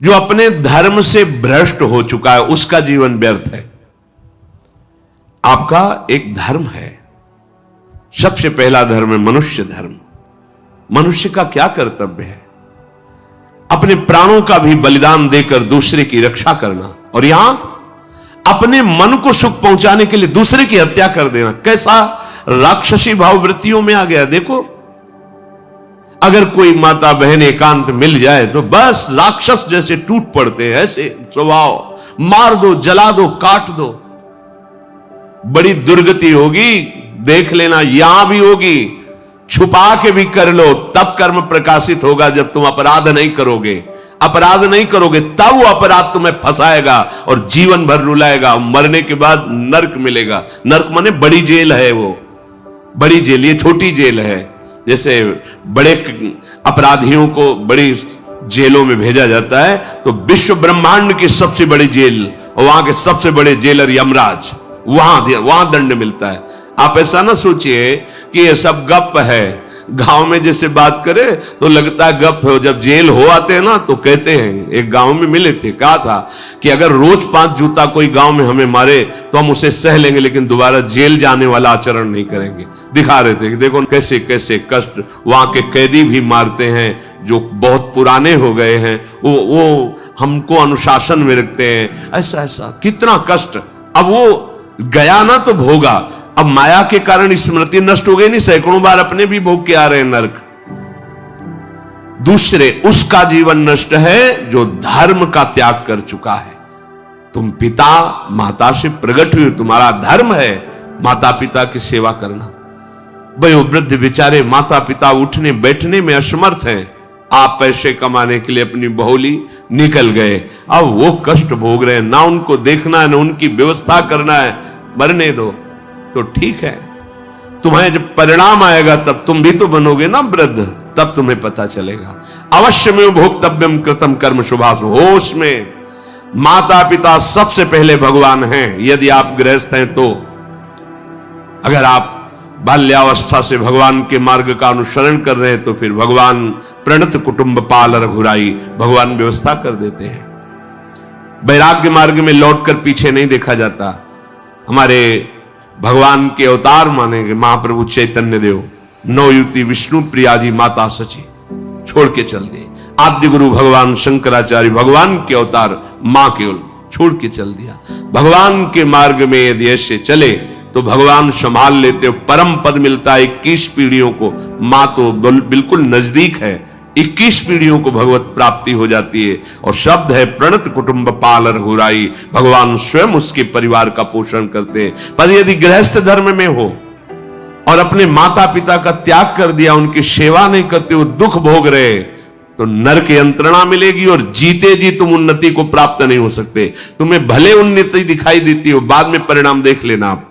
जो अपने धर्म से भ्रष्ट हो चुका है उसका जीवन व्यर्थ है। आपका एक धर्म है, सबसे पहला धर्म है मनुष्य धर्म। मनुष्य का क्या कर्तव्य है? अपने प्राणों का भी बलिदान देकर दूसरे की रक्षा करना, और यहां अपने मन को सुख पहुंचाने के लिए दूसरे की हत्या कर देना। कैसा राक्षसी भाव वृत्तियों में आ गया। देखो, अगर कोई माता बहन एकांत मिल जाए तो बस राक्षस जैसे टूट पड़ते हैं, ऐसे स्वभाव, मार दो, जला दो, काट दो। बड़ी दुर्गति होगी, देख लेना, यहां भी होगी। छुपा के भी कर लो, तब कर्म प्रकाशित होगा। जब तुम अपराध नहीं करोगे, अपराध नहीं करोगे, तब वो अपराध तुम्हें फंसाएगा और जीवन भर रुलाएगा। मरने के बाद नर्क मिलेगा। नर्क माने बड़ी जेल है, वो बड़ी जेल, ये छोटी जेल है। जैसे बड़े अपराधियों को बड़ी जेलों में भेजा जाता है, तो विश्व ब्रह्मांड की सबसे बड़ी जेल और वहां के सबसे बड़े जेलर यमराज, वहां दंड मिलता है। आप ऐसा ना सोचिए कि ये सब गप है। गांव में जैसे बात करे तो लगता है गप है, जब जेल हो आते हैं ना तो कहते हैं। एक गांव में मिले थे, कहा था कि अगर रोज 5 जूता कोई गांव में हमें मारे तो हम उसे सह लेंगे, लेकिन दोबारा जेल जाने वाला आचरण नहीं करेंगे। दिखा रहे थे कि देखो कैसे कैसे कष्ट वहां के कैदी भी मारते हैं जो बहुत पुराने हो गए हैं, वो हमको अनुशासन में रखते हैं। ऐसा ऐसा कितना कष्ट। अब वो गया ना तो भोगा, अब माया के कारण स्मृति नष्ट हो गई नहीं, सैकड़ों बार अपने भी भोग के आ रहे हैं नरक। दूसरे उसका जीवन नष्ट है जो धर्म का त्याग कर चुका है। तुम पिता माता से प्रकट हुए, तुम्हारा धर्म है माता पिता की सेवा करना। वयोवृद्ध बेचारे माता पिता उठने बैठने में असमर्थ हैं, आप पैसे कमाने के लिए अपनी बहुली निकल गए। अब वो कष्ट भोग रहे हैं, ना उनको देखना है ना उनकी व्यवस्था करना है। मरने दो तो ठीक है, तुम्हें जब परिणाम आएगा तब तुम भी तो बनोगे ना वृद्ध, तब तुम्हें पता चलेगा। अवश्य में भोक्तव्यम कृतम कर्म शुभाशु। होश में माता पिता सबसे पहले भगवान हैं यदि आप गृहस्थ हैं तो। अगर आप बाल्यावस्था से भगवान के मार्ग का अनुसरण कर रहे हैं तो फिर भगवान प्रणत कुटुंब पाल रघुराई, भगवान व्यवस्था कर देते हैं। वैराग्य मार्ग में लौटकर पीछे नहीं देखा जाता। हमारे भगवान के अवतार मानेंगे महाप्रभु चैतन्य देव, नवयुति विष्णु प्रियाजी माता सची छोड़ के चल दिए। आद्य गुरु भगवान शंकराचार्य भगवान के अवतार मां केवल छोड़ के चल दिया। भगवान के मार्ग में यदि ऐसे चले तो भगवान संभाल लेते, परम पद मिलता है 21 पीढ़ियों को। मां तो बिल्कुल नजदीक है, 21 पीढ़ियों को भगवत प्राप्ति हो जाती है। और शब्द है प्रणत कुटुंब पाल रघुराई, भगवान स्वयं उसके परिवार का पोषण करते हैं। पर यदि गृहस्थ धर्म में हो और अपने माता पिता का त्याग कर दिया, उनकी सेवा नहीं करते, वो दुख भोग रहे, तो नरक यंत्रणा मिलेगी और जीते जी तुम उन्नति को प्राप्त नहीं हो सकते। तुम्हें भले उन्नति दिखाई देती हो, बाद में परिणाम देख लेना आप।